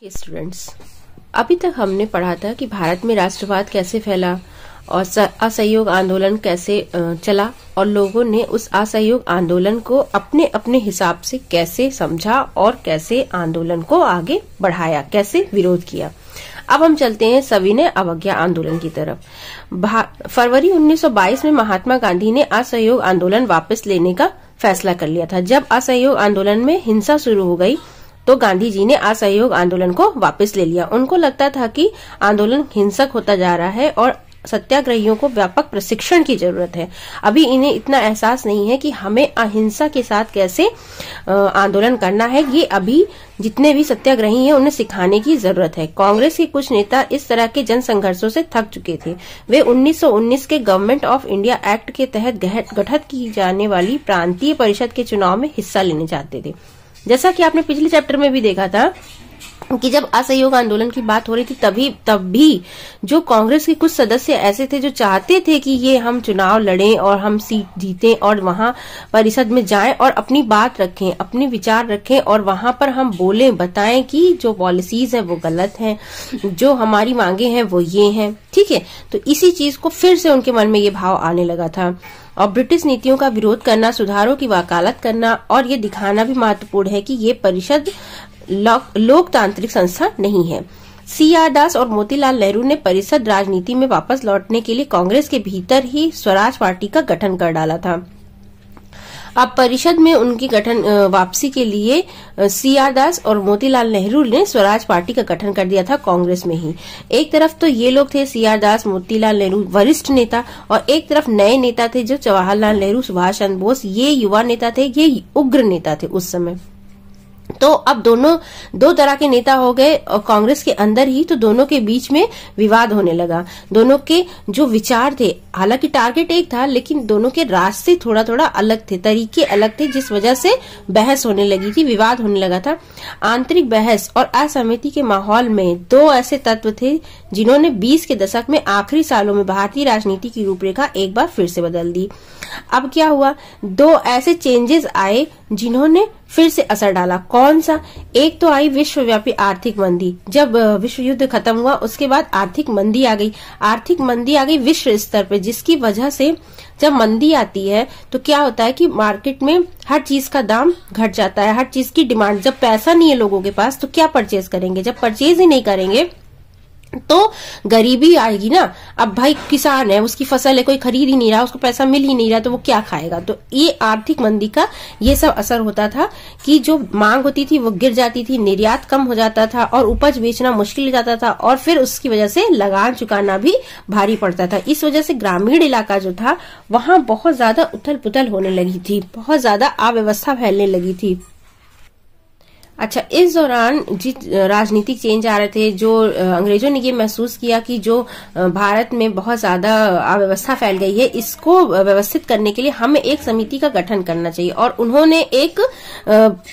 Students, अभी तक हमने पढ़ा था कि भारत में राष्ट्रवाद कैसे फैला और असहयोग आंदोलन कैसे चला और लोगों ने उस असहयोग आंदोलन को अपने अपने हिसाब से कैसे समझा और कैसे आंदोलन को आगे बढ़ाया, कैसे विरोध किया। अब हम चलते हैं सविनय अवज्ञा आंदोलन की तरफ। फरवरी 1922 में महात्मा गांधी ने असहयोग आंदोलन वापस लेने का फैसला कर लिया था। जब असहयोग आंदोलन में हिंसा शुरू हो गई तो गांधी जी ने असहयोग आंदोलन को वापस ले लिया। उनको लगता था कि आंदोलन हिंसक होता जा रहा है और सत्याग्रहियों को व्यापक प्रशिक्षण की जरूरत है। अभी इन्हें इतना एहसास नहीं है कि हमें अहिंसा के साथ कैसे आंदोलन करना है। ये अभी जितने भी सत्याग्रही हैं उन्हें सिखाने की जरूरत है। कांग्रेस के कुछ नेता इस तरह के जन संघर्षों से थक चुके थे। वे 1919 के गवर्नमेंट ऑफ इंडिया एक्ट के तहत गठित की जाने वाली प्रांतीय परिषद के चुनाव में हिस्सा लेने चाहते थे। जैसा कि आपने पिछले चैप्टर में भी देखा था कि जब असहयोग आंदोलन की बात हो रही थी तब भी जो कांग्रेस के कुछ सदस्य ऐसे थे जो चाहते थे कि ये हम चुनाव लड़ें और हम सीट जीतें और वहां परिषद में जाएं और अपनी बात रखें, अपने विचार रखें और वहां पर हम बोलें, बताएं कि जो पॉलिसीज हैं वो गलत हैं, जो हमारी मांगे हैं वो ये हैं। ठीक है, तो इसी चीज को फिर से उनके मन में ये भाव आने लगा था और ब्रिटिश नीतियों का विरोध करना, सुधारों की वकालत करना और ये दिखाना भी महत्वपूर्ण है कि ये परिषद लोकतांत्रिक संस्था नहीं है। C.R. दास और मोतीलाल नेहरू ने परिषद राजनीति में वापस लौटने के लिए कांग्रेस के भीतर ही स्वराज पार्टी का गठन कर डाला था। अब परिषद में उनकी वापसी के लिए C.R. दास और मोतीलाल नेहरू ने स्वराज पार्टी का गठन कर दिया था कांग्रेस में ही। एक तरफ तो ये लोग थे C.R. दास, मोतीलाल नेहरू वरिष्ठ नेता और एक तरफ नए नेता थे जो जवाहरलाल नेहरू, सुभाष चंद्र बोस, ये युवा नेता थे, ये उग्र नेता थे उस समय। तो अब दो तरह के नेता हो गए और कांग्रेस के अंदर ही तो दोनों के बीच में विवाद होने लगा। दोनों के जो विचार थे, हालांकि टारगेट एक था लेकिन दोनों के रास्ते थोड़ा थोड़ा अलग थे, तरीके अलग थे, जिस वजह से बहस होने लगी थी, विवाद होने लगा था। आंतरिक बहस और असहमति के माहौल में दो ऐसे तत्व थे जिन्होंने 20 के दशक में आखिरी सालों में भारतीय राजनीति की रूपरेखा एक बार फिर से बदल दी। अब क्या हुआ, दो ऐसे चेंजेस आए जिन्होंने फिर से असर डाला। कौन सा? एक तो आई विश्वव्यापी आर्थिक मंदी। जब विश्व युद्ध खत्म हुआ उसके बाद आर्थिक मंदी आ गई विश्व स्तर पे, जिसकी वजह से जब मंदी आती है तो क्या होता है कि मार्केट में हर चीज का दाम घट जाता है, हर चीज की डिमांड। जब पैसा नहीं है लोगों के पास तो क्या परचेज करेंगे? जब परचेज ही नहीं करेंगे तो गरीबी आएगी ना। अब भाई किसान है, उसकी फसल है, कोई खरीद ही नहीं रहा, उसको पैसा मिल ही नहीं रहा, तो वो क्या खाएगा? तो ये आर्थिक मंदी का ये सब असर होता था कि जो मांग होती थी वो गिर जाती थी, निर्यात कम हो जाता था और उपज बेचना मुश्किल हो जाता था और फिर उसकी वजह से लगान चुकाना भी भारी पड़ता था। इस वजह से ग्रामीण इलाका जो था वहां बहुत ज्यादा उथल पुथल होने लगी थी, बहुत ज्यादा अव्यवस्था फैलने लगी थी। अच्छा, इस दौरान जिस राजनीतिक चेंज आ रहे थे, जो अंग्रेजों ने ये महसूस किया कि जो भारत में बहुत ज्यादा अव्यवस्था फैल गई है, इसको व्यवस्थित करने के लिए हमें एक समिति का गठन करना चाहिए और उन्होंने एक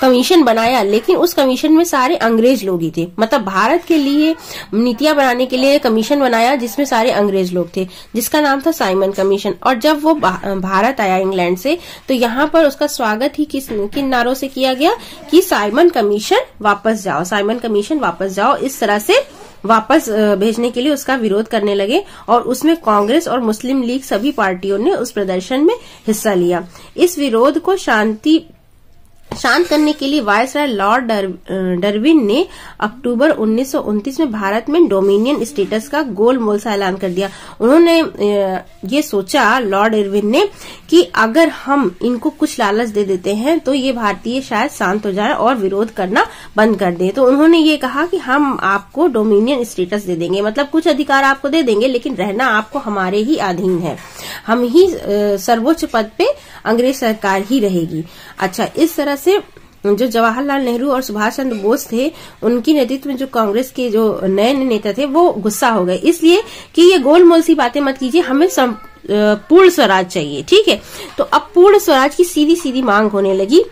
कमीशन बनाया। लेकिन उस कमीशन में सारे अंग्रेज लोग ही थे, मतलब भारत के लिए नीतियां बनाने के लिए कमीशन बनाया जिसमें सारे अंग्रेज लोग थे, जिसका नाम था साइमन कमीशन। और जब वो भारत आया इंग्लैंड से तो यहाँ पर उसका स्वागत ही किन नारों से किया गया कि साइमन कमीशन वापस जाओ, साइमन कमीशन वापस जाओ। इस तरह से वापस भेजने के लिए उसका विरोध करने लगे और उसमें कांग्रेस और मुस्लिम लीग सभी पार्टियों ने उस प्रदर्शन में हिस्सा लिया। इस विरोध को शांत करने के लिए वायसराय लॉर्ड डार्विन ने अक्टूबर 1929 में भारत में डोमिनियन स्टेटस का गोलमोल सा ऐलान कर दिया। उन्होंने ये सोचा, लॉर्ड डार्विन ने, कि अगर हम इनको कुछ लालच दे देते हैं तो ये भारतीय शायद शांत हो जाए और विरोध करना बंद कर दें। तो उन्होंने ये कहा कि हम आपको डोमिनियन स्टेटस दे देंगे, मतलब कुछ अधिकार आपको दे देंगे लेकिन रहना आपको हमारे ही अधीन है, हम ही सर्वोच्च पद पे अंग्रेज सरकार ही रहेगी। अच्छा, इस तरह से जो जवाहरलाल नेहरू और सुभाष चंद्र बोस थे, उनकी नेतृत्व में जो कांग्रेस के जो नए नेता थे वो गुस्सा हो गए, इसलिए कि ये गोलमोल सी बातें मत कीजिए, हमें पूर्ण स्वराज चाहिए। ठीक है, तो अब पूर्ण स्वराज की सीधी सीधी मांग होने लगी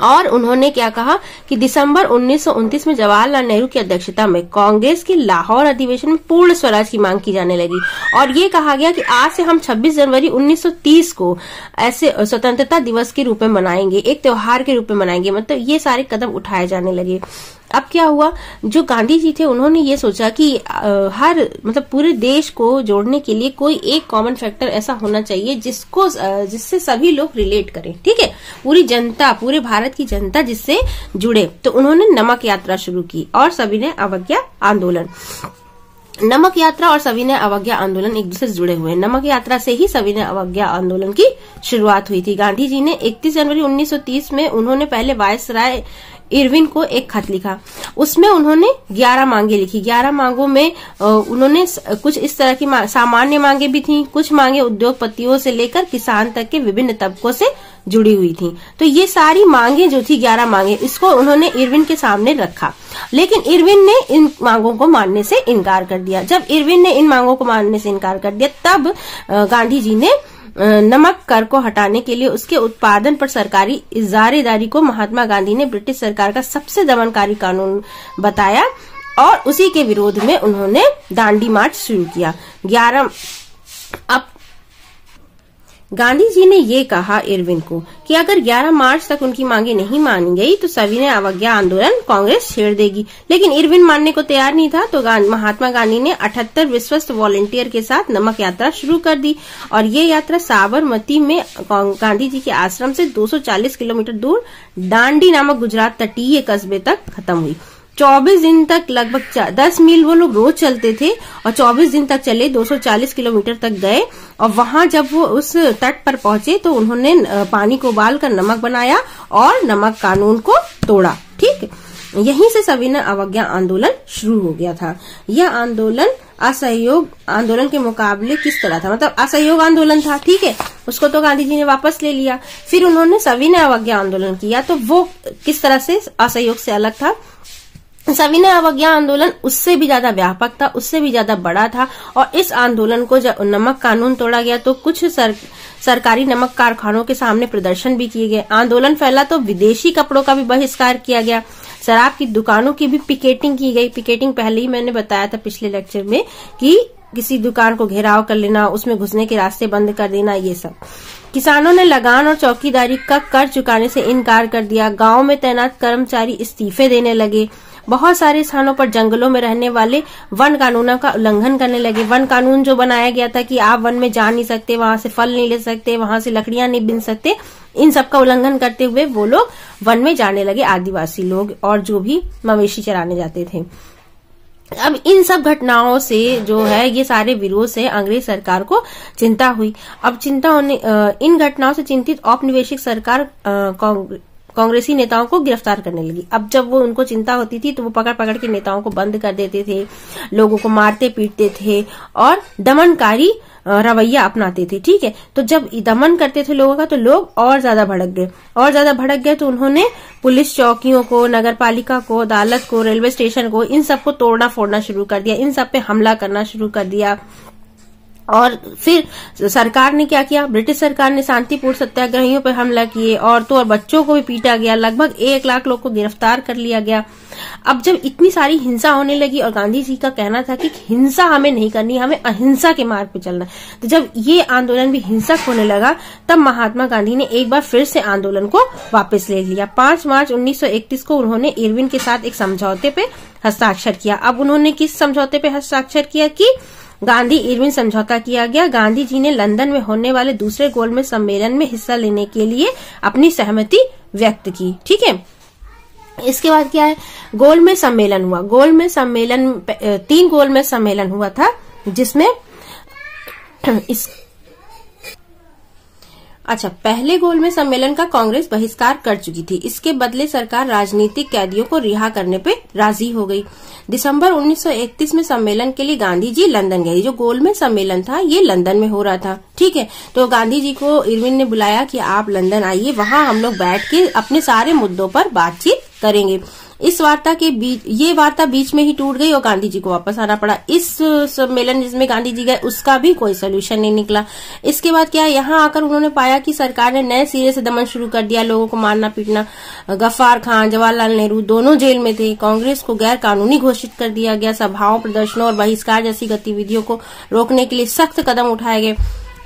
और उन्होंने क्या कहा कि दिसंबर 1929 में जवाहरलाल नेहरू की अध्यक्षता में कांग्रेस के लाहौर अधिवेशन में पूर्ण स्वराज की मांग की जाने लगी और ये कहा गया कि आज से हम 26 जनवरी 1930 को ऐसे स्वतंत्रता दिवस के रूप में मनाएंगे, एक त्योहार के रूप में मनाएंगे। मतलब ये सारे कदम उठाए जाने लगे। अब क्या हुआ, जो गांधी जी थे उन्होंने ये सोचा कि मतलब पूरे देश को जोड़ने के लिए कोई एक कॉमन फैक्टर ऐसा होना चाहिए जिससे सभी लोग रिलेट करें, ठीक है, पूरी जनता, पूरे भारत की जनता जिससे जुड़े। तो उन्होंने नमक यात्रा शुरू की और सविनय अवज्ञा आंदोलन। नमक यात्रा और सविनय अवज्ञा आंदोलन एक दूसरे से जुड़े हुए हैं। नमक यात्रा से ही सविनय अवज्ञा आंदोलन की शुरुआत हुई थी। गांधी जी ने 31 जनवरी 1930 में उन्होंने पहले वायसराय इरविन को एक खत लिखा। उसमें उन्होंने 11 मांगे लिखी। 11 मांगों में उन्होंने कुछ इस तरह की सामान्य मांगे भी थी, कुछ मांगे उद्योगपतियों से लेकर किसान तक के विभिन्न तबकों से जुड़ी हुई थी। तो ये सारी मांगे जो थी 11 मांगे, इसको उन्होंने इरविन के सामने रखा, लेकिन इरविन ने इन मांगों को मानने से इनकार कर दिया। जब इरविन ने इन मांगों को मानने से इनकार कर दिया, तब गांधी जी ने नमक कर को हटाने के लिए उसके उत्पादन पर सरकारी इजारेदारी को महात्मा गांधी ने ब्रिटिश सरकार का सबसे दमनकारी कानून बताया और उसी के विरोध में उन्होंने दांडी मार्च शुरू किया। अब गांधी जी ने ये कहा इरविन को कि अगर 11 मार्च तक उनकी मांगे नहीं मानी गई तो सविनय अवज्ञा आंदोलन कांग्रेस छेड़ देगी। लेकिन इरविन मानने को तैयार नहीं था, तो महात्मा गांधी ने 78 विश्वस्त वॉलंटियर के साथ नमक यात्रा शुरू कर दी और ये यात्रा साबरमती में गांधी जी के आश्रम से 240 किलोमीटर दूर दांडी नामक गुजरात तटीय कस्बे तक खत्म हुई। 24 दिन तक लगभग 10 मील वो लोग रोज चलते थे और 24 दिन तक चले, 240 किलोमीटर तक गए और वहां जब वो उस तट पर पहुंचे तो उन्होंने पानी को उबालकर नमक बनाया और नमक कानून को तोड़ा। ठीक, यहीं से सविनय अवज्ञा आंदोलन शुरू हो गया था। यह आंदोलन असहयोग आंदोलन के मुकाबले किस तरह था, मतलब असहयोग आंदोलन था, ठीक है, उसको तो गांधी जी ने वापस ले लिया। फिर उन्होंने सविनय अवज्ञा आंदोलन किया, तो वो किस तरह से असहयोग से अलग था। सविनय अवज्ञा आंदोलन उससे भी ज्यादा व्यापक था, उससे भी ज्यादा बड़ा था और इस आंदोलन को जब नमक कानून तोड़ा गया तो कुछ सरकारी नमक कारखानों के सामने प्रदर्शन भी किए गए। आंदोलन फैला तो विदेशी कपड़ों का भी बहिष्कार किया गया, शराब की दुकानों की भी पिकेटिंग की गई। पिकेटिंग पहले ही मैंने बताया था पिछले लेक्चर में कि किसी दुकान को घेराव कर लेना, उसमें घुसने के रास्ते बंद कर देना, ये सब। किसानों ने लगान और चौकीदारी का कर चुकाने से इनकार कर दिया। गांव में तैनात कर्मचारी इस्तीफे देने लगे। बहुत सारे स्थानों पर जंगलों में रहने वाले वन कानूनों का उल्लंघन करने लगे। वन कानून जो बनाया गया था कि आप वन में जा नहीं सकते, वहां से फल नहीं ले सकते, वहां से लकड़ियां नहीं बिन सकते, इन सब का उल्लंघन करते हुए वो लोग वन में जाने लगे, आदिवासी लोग और जो भी मवेशी चराने जाते थे। अब इन सब घटनाओं से जो है ये सारे विरोध से अंग्रेज सरकार को चिंता हुई। अब चिंता होने इन घटनाओं से चिंतित औपनिवेशिक सरकार कांग्रेसी नेताओं को गिरफ्तार करने लगी। अब जब वो उनको चिंता होती थी तो वो पकड़ पकड़ के नेताओं को बंद कर देते थे, लोगों को मारते पीटते थे और दमनकारी रवैया अपनाते थे। ठीक है, तो जब दमन करते थे लोगों का तो लोग और ज्यादा भड़क गए तो उन्होंने पुलिस चौकियों को, नगर पालिका को, अदालत को, रेलवे स्टेशन को, इन सबको तोड़ना फोड़ना शुरू कर दिया, इन सब पे हमला करना शुरू कर दिया। और फिर सरकार ने क्या किया, ब्रिटिश सरकार ने शांतिपूर्ण सत्याग्रहियों पर हमला किए, औरतों और बच्चों को भी पीटा गया, लगभग 1 लाख लोग को गिरफ्तार कर लिया गया। अब जब इतनी सारी हिंसा होने लगी और गांधी जी का कहना था कि हिंसा हमें नहीं करनी, हमें अहिंसा के मार्ग पे चलना, तो जब ये आंदोलन भी हिंसक होने लगा तब महात्मा गांधी ने एक बार फिर से आंदोलन को वापस ले लिया। 5 मार्च 1931 को उन्होंने इरविन के साथ एक समझौते पे हस्ताक्षर किया। अब उन्होंने किस समझौते पे हस्ताक्षर किया कि गांधी इरविन समझौता किया गया। गांधी जी ने लंदन में होने वाले दूसरे गोलमेज सम्मेलन में हिस्सा लेने के लिए अपनी सहमति व्यक्त की। ठीक है, इसके बाद क्या है, गोलमेज सम्मेलन हुआ। 3 गोलमेज सम्मेलन हुआ था जिसमें पहले गोलमेज सम्मेलन का कांग्रेस बहिष्कार कर चुकी थी। इसके बदले सरकार राजनीतिक कैदियों को रिहा करने पे राजी हो गई। दिसंबर 1931 में सम्मेलन के लिए गांधी जी लंदन गए। जो गोलमेज सम्मेलन था ये लंदन में हो रहा था। ठीक है, तो गांधी जी को इरविन ने बुलाया कि आप लंदन आइए, वहां हम लोग बैठ के अपने सारे मुद्दों पर बातचीत करेंगे। इस वार्ता के बीच ये वार्ता बीच में ही टूट गई और गांधी जी को वापस आना पड़ा। इस सम्मेलन जिसमें गांधी जी गए उसका भी कोई सोल्यूशन नहीं निकला। इसके बाद क्या, यहाँ आकर उन्होंने पाया कि सरकार ने नए सिरे से दमन शुरू कर दिया, लोगों को मारना पीटना। गफ्फार खान, जवाहरलाल नेहरू दोनों जेल में थे। कांग्रेस को गैर कानूनी घोषित कर दिया गया। सभाओं, प्रदर्शनों और बहिष्कार जैसी गतिविधियों को रोकने के लिए सख्त कदम उठाए गए।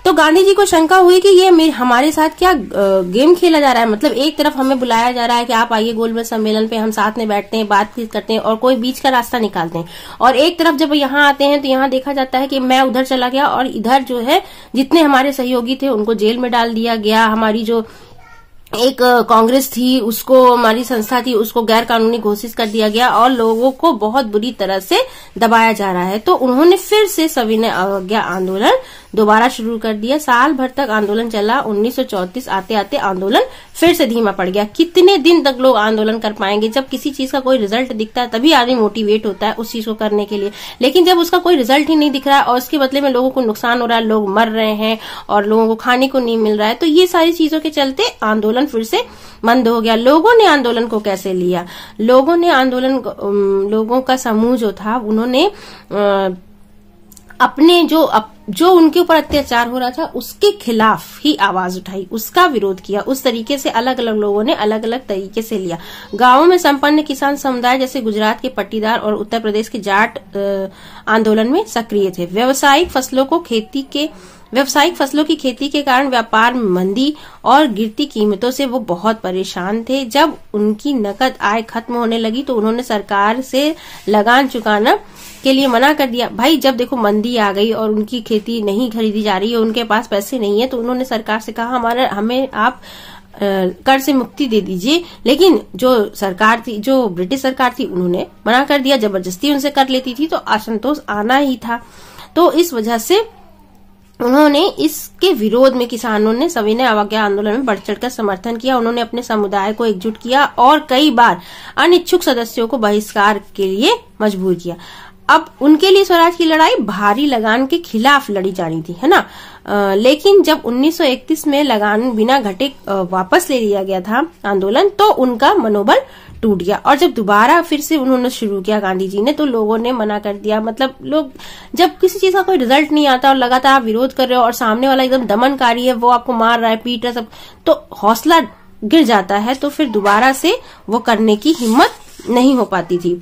तो गांधी जी को शंका हुई कि ये हमारे साथ क्या गेम खेला जा रहा है। मतलब एक तरफ हमें बुलाया जा रहा है कि आप आइए गोलमेज सम्मेलन पे, हम साथ में बैठते हैं, बातचीत करते हैं और कोई बीच का रास्ता निकालते हैं, और एक तरफ जब यहाँ आते हैं तो यहाँ देखा जाता है कि मैं उधर चला गया और इधर जो है जितने हमारे सहयोगी थे उनको जेल में डाल दिया गया। हमारी जो एक कांग्रेस थी, उसको, हमारी संस्था थी, उसको गैर कानूनी घोषित कर दिया गया और लोगों को बहुत बुरी तरह से दबाया जा रहा है। तो उन्होंने फिर से सविनय अवज्ञा आंदोलन दोबारा शुरू कर दिया। साल भर तक आंदोलन चला। 1934 आते आते आंदोलन फिर से धीमा पड़ गया। कितने दिन तक लोग आंदोलन कर पाएंगे? जब किसी चीज का कोई रिजल्ट दिखता है तभी आदमी मोटिवेट होता है उस चीज को करने के लिए, लेकिन जब उसका कोई रिजल्ट ही नहीं दिख रहा है और उसके बदले में लोगों को नुकसान हो रहा है, लोग मर रहे हैं और लोगों को खाने को नहीं मिल रहा है, तो ये सारी चीजों के चलते आंदोलन फिर से मंद हो गया। लोगों ने आंदोलन को कैसे लिया? लोगों का समूह जो था, उन्होंने अपने जो उनके ऊपर अत्याचार हो रहा था उसके खिलाफ ही आवाज उठाई, उसका विरोध किया। उस तरीके से अलग अलग लोगों ने अलग अलग तरीके से लिया। गांवों में संपन्न किसान समुदाय जैसे गुजरात के पट्टीदार और उत्तर प्रदेश के जाट आंदोलन में सक्रिय थे। व्यावसायिक फसलों की खेती के कारण व्यापार में मंदी और गिरती कीमतों से वो बहुत परेशान थे। जब उनकी नकद आय खत्म होने लगी तो उन्होंने सरकार से लगान चुकाना के लिए मना कर दिया। भाई जब देखो मंदी आ गई और उनकी खेती नहीं खरीदी जा रही है, उनके पास पैसे नहीं है, तो उन्होंने सरकार से कहा हमें आप कर से मुक्ति दे दीजिए। लेकिन जो सरकार थी, जो ब्रिटिश सरकार थी, उन्होंने मना कर दिया। जबरदस्ती उनसे कर लेती थी तो असंतोष आना ही था। तो इस वजह से उन्होंने इसके विरोध में किसानों ने सविनय अवज्ञा आंदोलन में बढ़ चढ़कर समर्थन किया। उन्होंने अपने समुदाय को एकजुट किया और कई बार अनिच्छुक सदस्यों को बहिष्कार के लिए मजबूर किया। अब उनके लिए स्वराज की लड़ाई भारी लगान के खिलाफ लड़ी जानी थी, है ना। लेकिन जब 1931 में लगान बिना घटे वापस ले लिया गया था आंदोलन, तो उनका मनोबल टूट गया। और जब दोबारा फिर से उन्होंने शुरू किया गांधी जी ने, तो लोगों ने मना कर दिया। मतलब लोग, जब किसी चीज का कोई रिजल्ट नहीं आता और लगातार आप विरोध कर रहे हो और सामने वाला एकदम दमनकारी है, वो आपको मार रहा है, पीट रहा है, सब, तो हौसला गिर जाता है। तो फिर दोबारा से वो करने की हिम्मत नहीं हो पाती थी।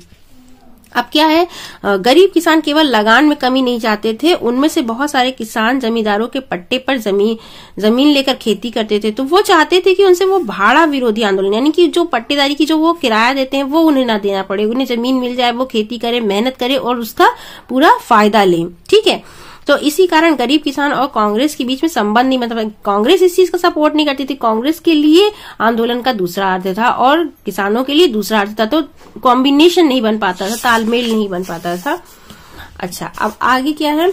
अब क्या है, गरीब किसान केवल लगान में कमी नहीं चाहते थे, उनमें से बहुत सारे किसान जमींदारों के पट्टे पर जमीन लेकर खेती करते थे। तो वो चाहते थे कि उनसे वो भाड़ा विरोधी आंदोलन, यानी कि जो पट्टेदारी की जो वो किराया देते हैं वो उन्हें ना देना पड़े, उन्हें जमीन मिल जाए, वो खेती करे, मेहनत करे और उसका पूरा फायदा ले। ठीक है, तो इसी कारण गरीब किसान और कांग्रेस के बीच में संबंध नहीं, मतलब कांग्रेस इस चीज का सपोर्ट नहीं करती थी। कांग्रेस के लिए आंदोलन का दूसरा अर्थ था और किसानों के लिए दूसरा अर्थ था, तो कॉम्बिनेशन नहीं बन पाता था, तालमेल नहीं बन पाता था। अच्छा, अब आगे क्या है,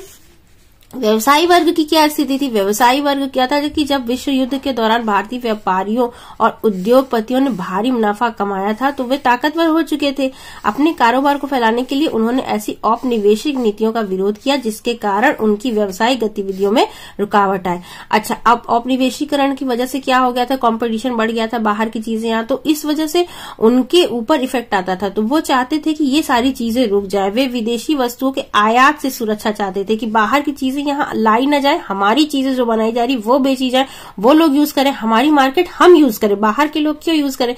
व्यवसायी वर्ग की क्या स्थिति थी? व्यवसायी वर्ग क्या था कि जब विश्व युद्ध के दौरान भारतीय व्यापारियों और उद्योगपतियों ने भारी मुनाफा कमाया था, तो वे ताकतवर हो चुके थे। अपने कारोबार को फैलाने के लिए उन्होंने ऐसी औपनिवेशिक नीतियों का विरोध किया जिसके कारण उनकी व्यवसायिक गतिविधियों में रुकावट आए। अच्छा, अब औपनिवेशीकरण की वजह से क्या हो गया था, कंपटीशन बढ़ गया था, बाहर की चीजें यहाँ, तो इस वजह से उनके ऊपर इफेक्ट आता था। तो वो चाहते थे कि ये सारी चीजें रुक जाए। वे विदेशी वस्तुओं के आयात से सुरक्षा चाहते थे कि बाहर की चीजें यहाँ लाई ना जाए, हमारी चीजें जो बनाई जा रही वो बेची जाए, वो लोग यूज करें, हमारी मार्केट हम यूज करें, बाहर के लोग क्यों यूज करें।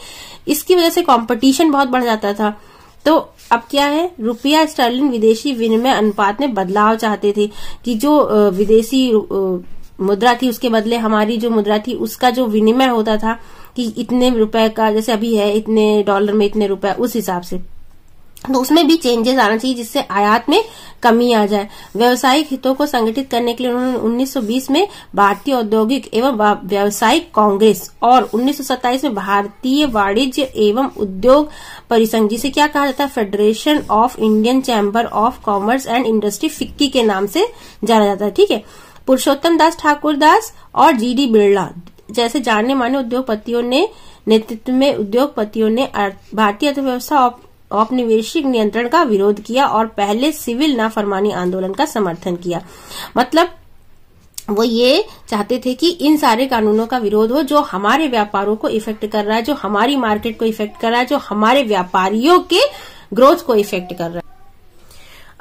इसकी वजह से कंपटीशन बहुत बढ़ जाता था। तो अब क्या है, रुपया स्टर्लिंग विदेशी विनिमय अनुपात में बदलाव चाहते थे कि जो विदेशी मुद्रा थी उसके बदले हमारी जो मुद्रा थी उसका जो विनिमय होता था कि इतने रुपए का, जैसे अभी है इतने डॉलर में इतने रुपए, उस हिसाब से, तो उसमें भी चेंजेस आना चाहिए जिससे आयात में कमी आ जाए। व्यावसायिक हितों को संगठित करने के लिए उन्होंने 1920 में भारतीय औद्योगिक एवं व्यावसायिक कांग्रेस और 1927 में भारतीय वाणिज्य एवं उद्योग परिसंघ, जिसे क्या कहा जाता है, federation of Indian chamber of commerce and industry, FICCI के नाम से जाना जाता है। ठीक है, पुरुषोत्तम दास ठाकुरदास और जीडी बिरला जैसे जाने माने उद्योगपतियों ने नेतृत्व में उद्योगपतियों ने भारतीय अर्थव्यवस्था औपनिवेशिक नियंत्रण का विरोध किया और पहले सिविल नाफरमानी आंदोलन का समर्थन किया। मतलब वो ये चाहते थे कि इन सारे कानूनों का विरोध हो जो हमारे व्यापारों को इफेक्ट कर रहा है, जो हमारी मार्केट को इफेक्ट कर रहा है, जो हमारे व्यापारियों के ग्रोथ को इफेक्ट कर रहा है।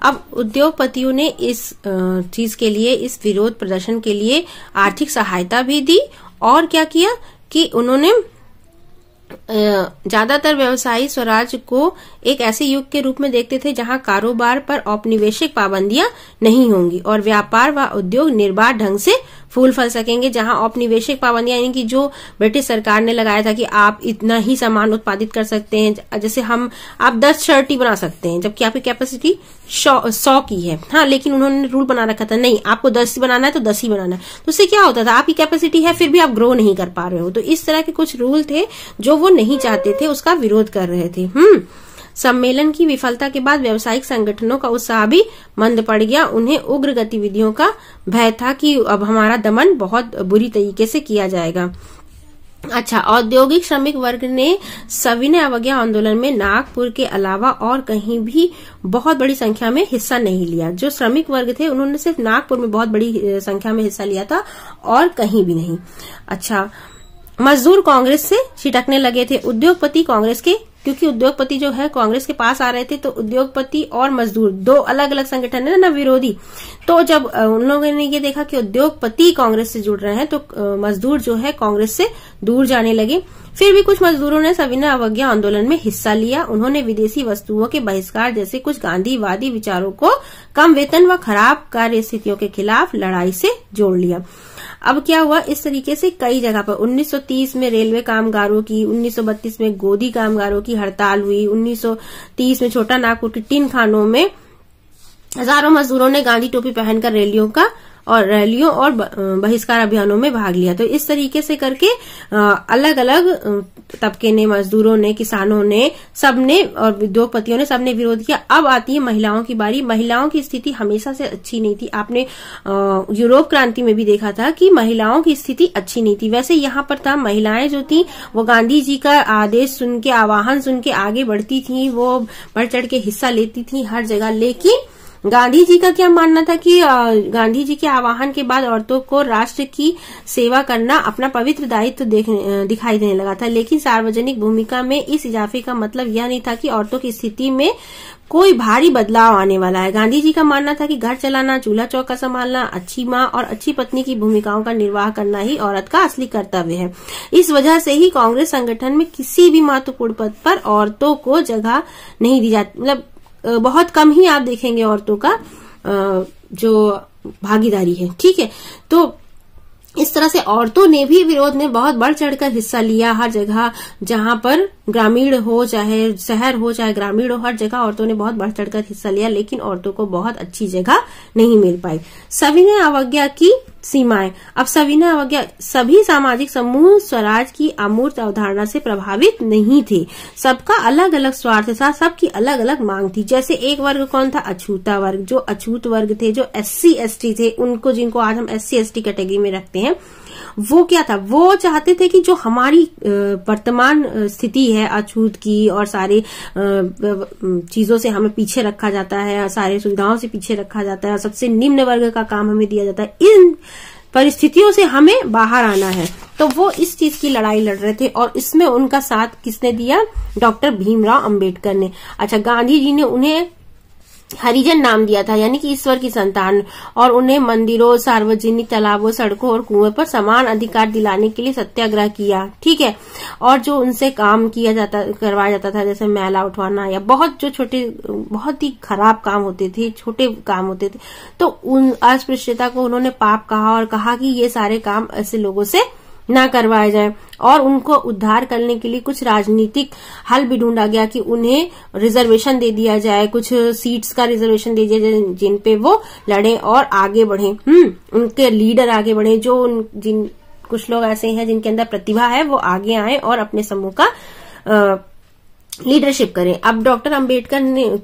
अब उद्योगपतियों ने इस चीज के लिए, इस विरोध प्रदर्शन के लिए आर्थिक सहायता भी दी और क्या किया कि उन्होंने ज्यादातर व्यवसायी स्वराज को एक ऐसे युग के रूप में देखते थे जहां कारोबार पर औपनिवेशिक पाबंदियां नहीं होंगी और व्यापार व उद्योग निर्बाध ढंग से फूल फल सकेंगे। जहां औपनिवेशिक पाबंदियां यानी कि जो ब्रिटिश सरकार ने लगाया था कि आप इतना ही सामान उत्पादित कर सकते हैं, जैसे आप 10 शर्ट ही बना सकते हैं जबकि आपकी कैपेसिटी 100 की है। हाँ, लेकिन उन्होंने रूल बना रखा था नहीं, आपको 10 बनाना है तो 10 ही बनाना है। तो उससे क्या होता था, आपकी कैपेसिटी है फिर भी आप ग्रो नहीं कर पा रहे हो। तो इस तरह के कुछ रूल थे जो वो नहीं चाहते थे, उसका विरोध कर रहे थे। सम्मेलन की विफलता के बाद व्यावसायिक संगठनों का उत्साह भी मंद पड़ गया। उन्हें उग्र गतिविधियों का भय था कि अब हमारा दमन बहुत बुरी तरीके से किया जाएगा। अच्छा, औद्योगिक श्रमिक वर्ग ने सविनय अवज्ञा आंदोलन में नागपुर के अलावा और कहीं भी बहुत बड़ी संख्या में हिस्सा नहीं लिया। जो श्रमिक वर्ग थे उन्होंने सिर्फ नागपुर में बहुत बड़ी संख्या में हिस्सा लिया था और कहीं भी नहीं। अच्छा, मजदूर कांग्रेस से छिटकने लगे थे। उद्योगपति कांग्रेस के, क्योंकि उद्योगपति जो है कांग्रेस के पास आ रहे थे, तो उद्योगपति और मजदूर दो अलग अलग संगठन है ना, विरोधी। तो जब उन लोगों ने ये देखा कि उद्योगपति कांग्रेस से जुड़ रहे हैं तो मजदूर जो है कांग्रेस से दूर जाने लगे। फिर भी कुछ मजदूरों ने सविनय अवज्ञा आंदोलन में हिस्सा लिया। उन्होंने विदेशी वस्तुओं के बहिष्कार जैसे कुछ गांधीवादी विचारों को कम वेतन व खराब कार्य स्थितियों के खिलाफ लड़ाई से जोड़ लिया। अब क्या हुआ, इस तरीके से कई जगह पर 1930 में रेलवे कामगारों की, 1932 में गोदी कामगारों की हड़ताल हुई, 1930 में छोटा नागपुर की टिन खानों में हजारों मजदूरों ने गांधी टोपी पहनकर रैलियों और बहिष्कार अभियानों में भाग लिया। तो इस तरीके से करके अलग अलग तबके ने, मजदूरों ने, किसानों ने, सबने और उद्योगपतियों ने सबने विरोध किया। अब आती है महिलाओं की बारी। महिलाओं की स्थिति हमेशा से अच्छी नहीं थी। आपने यूरोप क्रांति में भी देखा था कि महिलाओं की स्थिति अच्छी नहीं थी। वैसे यहाँ पर था, महिलाएं जो थी वो गांधी जी का आदेश सुन के, आह्वान सुन के आगे बढ़ती थी, वो बढ़ चढ़ के हिस्सा लेती थी हर जगह। लेकिन गांधी जी का क्या मानना था कि गांधी जी के आह्वान के बाद औरतों को राष्ट्र की सेवा करना अपना पवित्र दायित्व दिखाई देने लगा था। लेकिन सार्वजनिक भूमिका में इस इजाफे का मतलब यह नहीं था कि औरतों की स्थिति में कोई भारी बदलाव आने वाला है। गांधी जी का मानना था कि घर चलाना, चूल्हा चौका संभालना, अच्छी माँ और अच्छी पत्नी की भूमिकाओं का निर्वाह करना ही औरत का असली कर्तव्य है। इस वजह से ही कांग्रेस संगठन में किसी भी महत्वपूर्ण पद पर औरतों को जगह नहीं दी जाती। मतलब बहुत कम ही आप देखेंगे औरतों का जो भागीदारी है। ठीक है, तो इस तरह से औरतों ने भी विरोध में बहुत बढ़ चढ़कर हिस्सा लिया। हर जगह, जहां पर ग्रामीण हो चाहे शहर हो चाहे ग्रामीण हो, हर जगह औरतों ने बहुत बढ़ चढ़कर हिस्सा लिया। लेकिन औरतों को बहुत अच्छी जगह नहीं मिल पाई। सविनय अवज्ञा की सीमाएं। अब सविनय अवज्ञा, सभी सामाजिक समूह स्वराज की अमूर्त अवधारणा से प्रभावित नहीं थे। सबका अलग अलग स्वार्थ था, सबकी अलग अलग मांग थी। जैसे एक वर्ग कौन था, अछूता वर्ग। जो अछूत वर्ग थे, जो SC ST थे, उनको, जिनको आज हम SC ST कैटेगरी में रखते हैं, वो क्या था, वो चाहते थे कि जो हमारी वर्तमान स्थिति है अछूत की और सारी चीजों से हमें पीछे रखा जाता है, सारी सुविधाओं से पीछे रखा जाता है, सबसे निम्न वर्ग का काम हमें दिया जाता है, इन परिस्थितियों से हमें बाहर आना है। तो वो इस चीज की लड़ाई लड़ रहे थे और इसमें उनका साथ किसने दिया, डॉक्टर भीमराव अंबेडकर ने। अच्छा, गांधी जी ने उन्हें हरिजन नाम दिया था, यानी कि ईश्वर की संतान, और उन्हें मंदिरों, सार्वजनिक तालाबों, सड़कों और कुएं पर समान अधिकार दिलाने के लिए सत्याग्रह किया। ठीक है, और जो उनसे काम करवाया जाता था, जैसे मैला उठवाना या बहुत जो छोटे, बहुत ही खराब काम होते थे, छोटे काम होते थे, तो उन अस्पृश्यता को उन्होंने पाप कहा और कहा कि ये सारे काम ऐसे लोगों से ना करवाए जाए। और उनको उद्धार करने के लिए कुछ राजनीतिक हल भी ढूंढा गया कि उन्हें रिजर्वेशन दे दिया जाए, कुछ सीट्स का रिजर्वेशन दे दिया जाए जिन पे वो लड़े और आगे बढ़े, उनके लीडर आगे बढ़े। जो कुछ लोग ऐसे हैं जिनके अंदर प्रतिभा है, वो आगे आए और अपने समूह का लीडरशिप करें। अब डॉक्टर अंबेडकर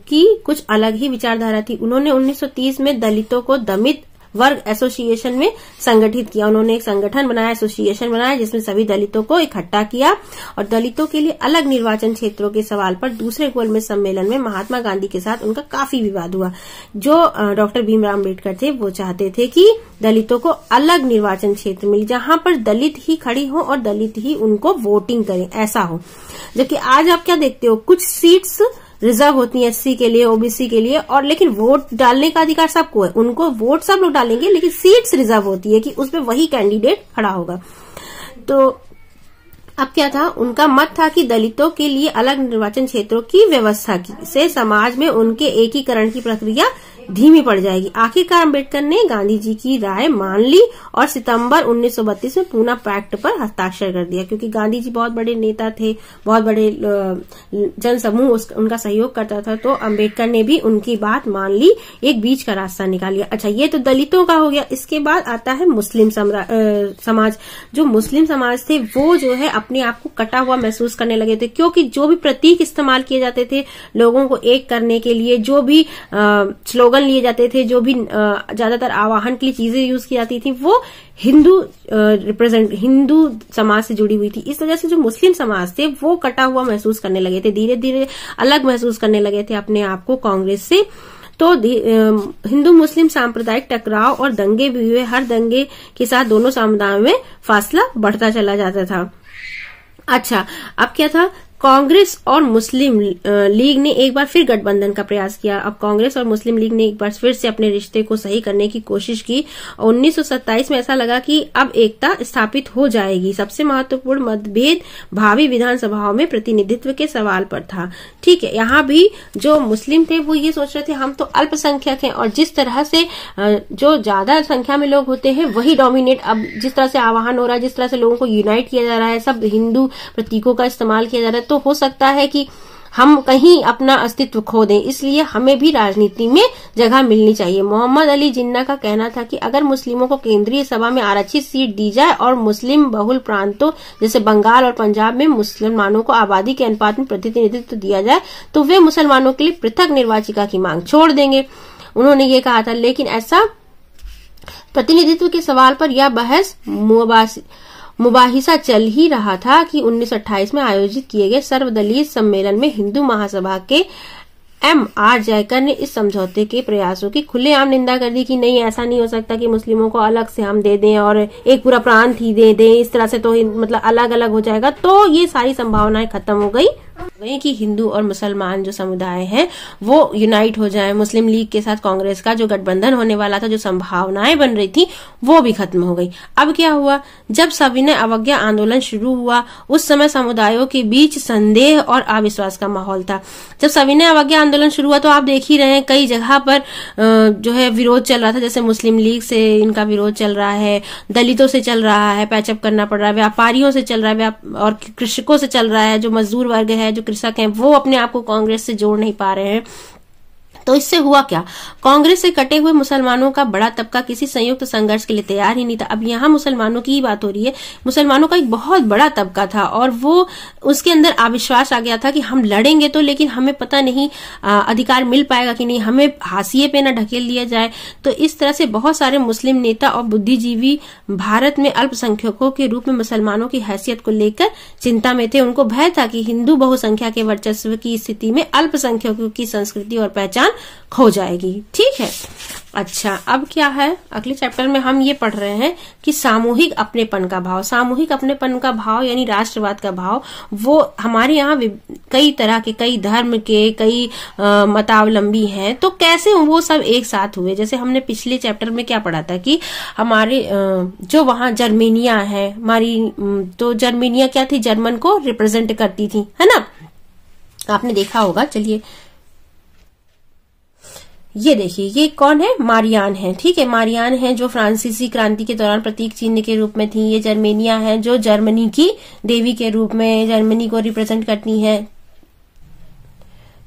की कुछ अलग ही विचारधारा थी। उन्होंने 1930 में दलितों को दलित वर्ग एसोसिएशन में संगठित किया। उन्होंने एक संगठन बनाया, एसोसिएशन बनाया, जिसमें सभी दलितों को इकट्ठा किया और दलितों के लिए अलग निर्वाचन क्षेत्रों के सवाल पर दूसरे गोलमेज सम्मेलन में महात्मा गांधी के साथ उनका काफी विवाद हुआ। जो डॉक्टर भीमराव अंबेडकर थे, वो चाहते थे कि दलितों को अलग निर्वाचन क्षेत्र मिले, जहां पर दलित ही खड़ी हो और दलित ही उनको वोटिंग करें, ऐसा हो। जबकि आज आप क्या देखते हो, कुछ सीट्स रिजर्व होती है SC के लिए, OBC के लिए, और लेकिन वोट डालने का अधिकार सबको है। उनको वोट सब लोग डालेंगे, लेकिन सीट्स रिजर्व होती है कि उसमें वही कैंडिडेट खड़ा होगा। तो अब क्या था, उनका मत था कि दलितों के लिए अलग निर्वाचन क्षेत्रों की व्यवस्था से समाज में उनके एकीकरण की प्रक्रिया धीमी पड़ जाएगी। आखिरकार अम्बेडकर ने गांधी जी की राय मान ली और सितंबर 1932 में पूना पैक्ट पर हस्ताक्षर कर दिया। क्योंकि गांधी जी बहुत बड़े नेता थे, बहुत बड़े जनसमूह उनका सहयोग करता था, तो अम्बेडकर ने भी उनकी बात मान ली, एक बीच का रास्ता निकाल लिया। अच्छा, ये तो दलितों का हो गया। इसके बाद आता है मुस्लिम समाज। जो मुस्लिम समाज थे वो जो है अपने आप को कटा हुआ महसूस करने लगे थे, क्योंकि जो भी प्रतीक इस्तेमाल किए जाते थे लोगों को एक करने के लिए, जो भी स्लोगन लिए जाते थे, जो भी ज्यादातर आवाहन के लिए चीजें यूज की जाती थी, वो हिंदू समाज से जुड़ी हुई थी। इस वजह से जो मुस्लिम समाज थे वो कटा हुआ महसूस करने लगे थे, धीरे धीरे अलग महसूस करने लगे थे अपने आप को कांग्रेस से। तो हिंदू मुस्लिम सांप्रदायिक टकराव और दंगे भी हुए। हर दंगे के साथ दोनों समुदायों में फासला बढ़ता चला जाता था। अच्छा, अब क्या था, कांग्रेस और मुस्लिम लीग ने एक बार फिर गठबंधन का प्रयास किया। अब कांग्रेस और मुस्लिम लीग ने एक बार फिर से अपने रिश्ते को सही करने की कोशिश की। 1927 में ऐसा लगा कि अब एकता स्थापित हो जाएगी। सबसे महत्वपूर्ण मतभेद भावी विधानसभाओं में प्रतिनिधित्व के सवाल पर था। ठीक है, यहाँ भी जो मुस्लिम थे वो ये सोच रहे थे हम तो अल्पसंख्यक हैं, और जिस तरह से जो ज्यादा संख्या में लोग होते हैं वही डोमिनेट, अब जिस तरह से आह्वान हो रहा है, जिस तरह से लोगों को यूनाइट किया जा रहा है, सब हिंदू प्रतीकों का इस्तेमाल किया जा रहा है, तो हो सकता है कि हम कहीं अपना अस्तित्व खो दें, इसलिए हमें भी राजनीति में जगह मिलनी चाहिए। मोहम्मद अली जिन्ना का कहना था कि अगर मुस्लिमों को केंद्रीय सभा में आरक्षित सीट दी जाए और मुस्लिम बहुल प्रांतों जैसे बंगाल और पंजाब में मुसलमानों को आबादी के अनुपात में प्रतिनिधित्व दिया जाए तो वे मुसलमानों के लिए पृथक निर्वाचिका की मांग छोड़ देंगे। उन्होंने ये कहा था, लेकिन ऐसा प्रतिनिधित्व के सवाल पर यह बहस मुबाहिसा चल ही रहा था कि 1928 में आयोजित किए गए सर्वदलीय सम्मेलन में हिंदू महासभा के M.R. जयकर ने इस समझौते के प्रयासों की खुलेआम निंदा कर दी कि नहीं, ऐसा नहीं हो सकता कि मुस्लिमों को अलग से हम दे दें और एक पूरा प्रांत ही दे दें, इस तरह से तो मतलब अलग अलग हो जाएगा। तो ये सारी संभावनाएं खत्म हो गई कि हिंदू और मुसलमान जो समुदाय हैं वो यूनाइट हो जाएं। मुस्लिम लीग के साथ कांग्रेस का जो गठबंधन होने वाला था, जो संभावनाएं बन रही थी, वो भी खत्म हो गई। अब क्या हुआ, जब सविनय अवज्ञा आंदोलन शुरू हुआ उस समय समुदायों के बीच संदेह और अविश्वास का माहौल था। जब सविनय अवज्ञा आंदोलन शुरू हुआ तो आप देख ही रहे हैं कई जगह पर जो है विरोध चल रहा था। जैसे मुस्लिम लीग से इनका विरोध चल रहा है, दलितों से चल रहा है, पैचअप करना पड़ रहा है, व्यापारियों से चल रहा है, और कृषकों से चल रहा है। जो मजदूर वर्ग है, जो कृषक हैं, वो अपने आप को कांग्रेस से जोड़ नहीं पा रहे हैं। तो इससे हुआ क्या, कांग्रेस से कटे हुए मुसलमानों का बड़ा तबका किसी संयुक्त संघर्ष के लिए तैयार ही नहीं था। अब यहाँ मुसलमानों की ही बात हो रही है। मुसलमानों का एक बहुत बड़ा तबका था और वो उसके अंदर अविश्वास आ गया था कि हम लड़ेंगे तो, लेकिन हमें पता नहीं अधिकार मिल पाएगा कि नहीं, हमें हाशिए पे न ढकेल दिया जाए। तो इस तरह से बहुत सारे मुस्लिम नेता और बुद्धिजीवी भारत में अल्पसंख्यकों के रूप में मुसलमानों की हैसियत को लेकर चिंता में थे। उनको भय था कि हिंदू बहुसंख्या के वर्चस्व की स्थिति में अल्पसंख्यकों की संस्कृति और पहचान खो जाएगी। ठीक है, अच्छा, अब क्या है, अगले चैप्टर में हम ये पढ़ रहे हैं कि सामूहिक अपनेपन का भाव। सामूहिक अपनेपन का भाव यानी राष्ट्रवाद का भाव, वो हमारे यहाँ कई तरह के, कई धर्म के, कई मतावलंबी हैं। तो कैसे वो सब एक साथ हुए। जैसे हमने पिछले चैप्टर में क्या पढ़ा था कि हमारे जो वहां जर्मेनिया है, हमारी तो जर्मेनिया क्या थी, जर्मन को रिप्रेजेंट करती थी, है ना, आपने देखा होगा। चलिए ये देखिए, ये कौन है, मारियान है। ठीक है, मारियान है जो फ्रांसीसी क्रांति के दौरान प्रतीक चिन्ह के रूप में थी। ये जर्मेनिया है जो जर्मनी की देवी के रूप में जर्मनी को रिप्रेजेंट करती है।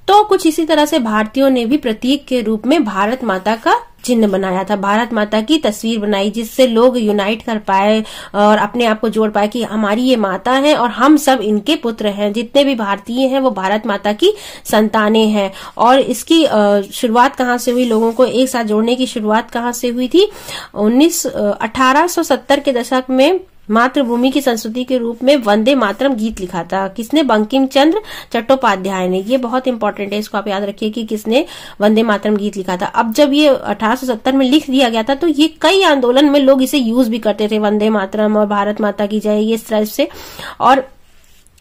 तो कुछ इसी तरह से भारतीयों ने भी प्रतीक के रूप में भारत माता का चिन्ह बनाया था, भारत माता की तस्वीर बनाई, जिससे लोग यूनाइट कर पाए और अपने आप को जोड़ पाए कि हमारी ये माता है और हम सब इनके पुत्र हैं। जितने भी भारतीय हैं वो भारत माता की संतानें हैं। और इसकी शुरुआत कहाँ से हुई, लोगों को एक साथ जोड़ने की शुरुआत कहाँ से हुई थी, 1870 के दशक में मातृभूमि की संस्कृति के रूप में वंदे मातरम गीत लिखा था। किसने, बंकिम चंद्र चट्टोपाध्याय ने। ये बहुत इंपॉर्टेंट है, इसको आप याद रखिए कि किसने वंदे मातरम गीत लिखा था। अब जब ये 1870 में लिख दिया गया था तो ये कई आंदोलन में लोग इसे यूज भी करते थे, वंदे मातरम और भारत माता की जय, ये तरह से। और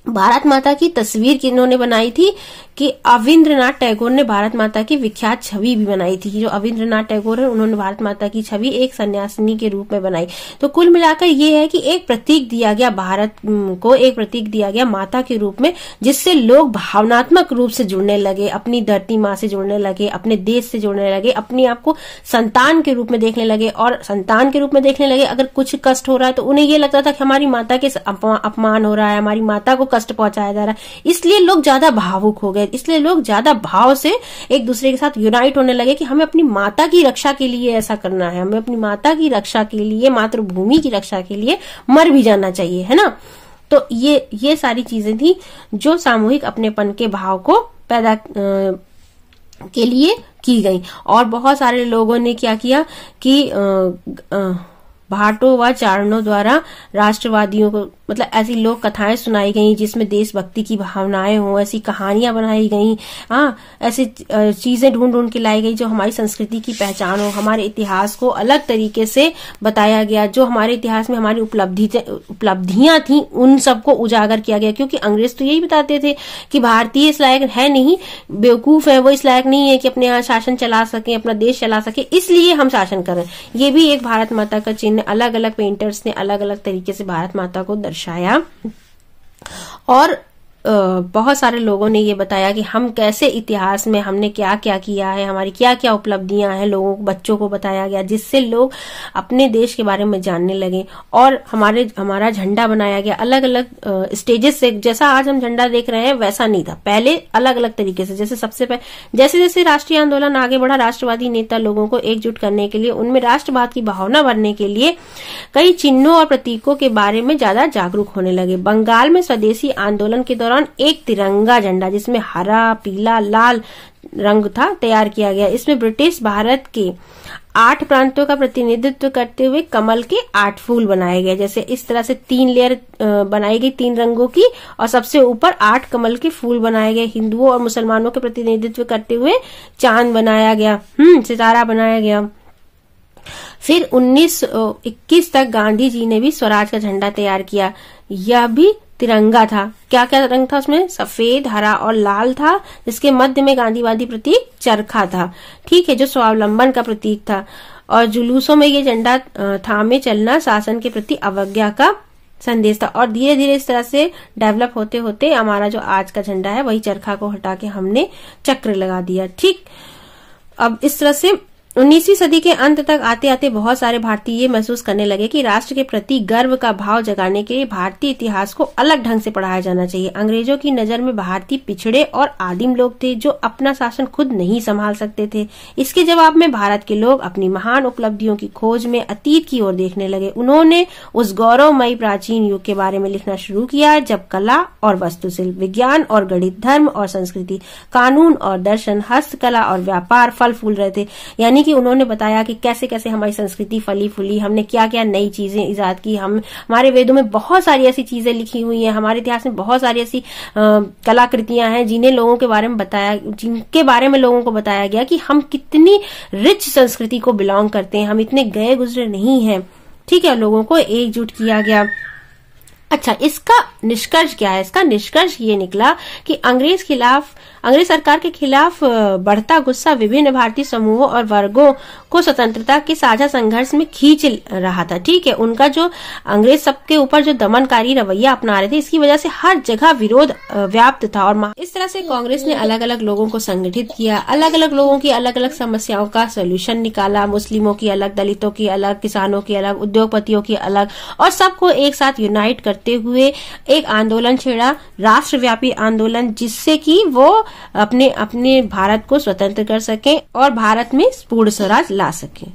भारत माता की तस्वीर किन्होंने बनाई थी कि अविंद्रनाथ टैगोर ने भारत माता की विख्यात छवि भी बनाई थी। जो अविंद्रनाथ टैगोर है उन्होंने भारत माता की छवि एक सन्यासिनी के रूप में बनाई। तो कुल मिलाकर ये है कि एक प्रतीक दिया गया, भारत को एक प्रतीक दिया गया माता के रूप में, जिससे लोग भावनात्मक रूप से जुड़ने लगे, अपनी धरती माँ से जुड़ने लगे, अपने देश से जुड़ने लगे, अपने आप को संतान के रूप में देखने लगे। और संतान के रूप में देखने लगे, अगर कुछ कष्ट हो रहा है तो उन्हें ये लगता था कि हमारी माता के अपमान हो रहा है, हमारी माता को कष्ट पहुंचाया जा रहा है, इसलिए लोग ज्यादा भावुक हो गए, इसलिए लोग ज्यादा भाव से एक दूसरे के साथ यूनाइट होने लगे कि हमें अपनी माता की रक्षा के लिए ऐसा करना है, हमें अपनी माता की रक्षा के लिए, मातृभूमि की रक्षा के लिए मर भी जाना चाहिए, है ना। तो ये सारी चीजें थी जो सामूहिक अपनेपन के भाव को पैदा के लिए की गई। और बहुत सारे लोगों ने क्या किया कि भाटों व चारणों द्वारा राष्ट्रवादियों को, मतलब ऐसी लोक कथाएं सुनाई गई जिसमें देशभक्ति की भावनाएं हो, ऐसी कहानियां बनाई गई, ऐसी चीजें ढूंढ ढूंढ के लाई गई जो हमारी संस्कृति की पहचान हो, हमारे इतिहास को अलग तरीके से बताया गया, जो हमारे इतिहास में हमारी उपलब्धियां थी उन सबको उजागर किया गया। क्योंकि अंग्रेज तो यही बताते थे कि भारतीय इस लायक है नहीं, बेवकूफ है, वो इस लायक नहीं है कि अपने यहाँ शासन चला सके, अपना देश चला सके, इसलिए हम शासन करें। ये भी एक भारत माता का चिन्ह। अलग अलग पेंटर्स ने अलग अलग तरीके से भारत माता को दर्शाया और बहुत सारे लोगों ने ये बताया कि हम कैसे इतिहास में हमने क्या क्या किया है, हमारी क्या क्या उपलब्धियां हैं, लोगों को, बच्चों को बताया गया, जिससे लोग अपने देश के बारे में जानने लगे। और हमारा झंडा बनाया गया अलग अलग स्टेजेस से। जैसा आज हम झंडा देख रहे हैं वैसा नहीं था, पहले अलग अलग तरीके से। जैसे सबसे पहले जैसे जैसे राष्ट्रीय आंदोलन आगे बढ़ा, राष्ट्रवादी नेता लोगों को एकजुट करने के लिए, उनमें राष्ट्रवाद की भावना भरने के लिए कई चिन्हों और प्रतीकों के बारे में ज्यादा जागरूक होने लगे। बंगाल में स्वदेशी आंदोलन के दौरान एक तिरंगा झंडा जिसमें हरा, पीला, लाल रंग था तैयार किया गया। इसमें ब्रिटिश भारत के 8 प्रांतों का प्रतिनिधित्व करते हुए कमल के 8 फूल बनाए गए। जैसे इस तरह से 3 लेयर बनाई गई 3 रंगों की, और सबसे ऊपर 8 कमल के फूल बनाए गए। हिंदुओं और मुसलमानों के प्रतिनिधित्व करते हुए चांद बनाया गया, सितारा बनाया गया। फिर 1921 तक गांधी जी ने भी स्वराज का झंडा तैयार किया। यह भी तिरंगा था। क्या क्या रंग था उसमें? सफेद, हरा और लाल था, जिसके मध्य में गांधीवादी प्रतीक चरखा था, ठीक है, जो स्वावलंबन का प्रतीक था। और जुलूसों में ये झंडा थामे चलना शासन के प्रति अवज्ञा का संदेश था। और धीरे धीरे इस तरह से डेवलप होते होते हमारा जो आज का झंडा है वही चरखा को हटा के हमने चक्र लगा दिया, ठीक। अब इस तरह से 19वीं सदी के अंत तक आते आते बहुत सारे भारतीय ये महसूस करने लगे कि राष्ट्र के प्रति गर्व का भाव जगाने के लिए भारतीय इतिहास को अलग ढंग से पढ़ाया जाना चाहिए। अंग्रेजों की नजर में भारतीय पिछड़े और आदिम लोग थे जो अपना शासन खुद नहीं संभाल सकते थे। इसके जवाब में भारत के लोग अपनी महान उपलब्धियों की खोज में अतीत की ओर देखने लगे। उन्होंने उस गौरवमयी प्राचीन युग के बारे में लिखना शुरू किया जब कला और वास्तुशिल्प, विज्ञान और गणित, धर्म और संस्कृति, कानून और दर्शन, हस्तकला और व्यापार फल फूल रहे थे। यानी कि उन्होंने बताया कि कैसे कैसे हमारी संस्कृति फली फूली, हमने क्या क्या नई चीजें इजाद की। हमारे वेदों में बहुत सारी ऐसी चीजें लिखी हुई हैं, हमारे इतिहास में बहुत सारी ऐसी कलाकृतियां हैं जिनके बारे में लोगों को बताया गया कि हम कितनी रिच संस्कृति को बिलोंग करते हैं, हम इतने गए गुजरे नहीं हैं, ठीक है। लोगों को एकजुट किया गया। अच्छा, इसका निष्कर्ष क्या है? इसका निष्कर्ष ये निकला कि अंग्रेज सरकार के खिलाफ बढ़ता गुस्सा विभिन्न भारतीय समूहों और वर्गों को स्वतंत्रता के साझा संघर्ष में खींच रहा था, ठीक है। उनका जो अंग्रेज सबके ऊपर जो दमनकारी रवैया अपना रहे थे, इसकी वजह से हर जगह विरोध व्याप्त था। और इस तरह से कांग्रेस ने अलग अलग लोगों को संगठित किया, अलग अलग लोगों की अलग अलग समस्याओं का सोल्यूशन निकाला। मुस्लिमों की अलग, दलितों की अलग, किसानों की अलग, उद्योगपतियों की अलग, और सबको एक साथ यूनाइट करते हुए एक आंदोलन छेड़ा, राष्ट्रव्यापी आंदोलन, जिससे कि वो अपने भारत को स्वतंत्र कर सकें और भारत में पूर्ण स्वराज ला सकें।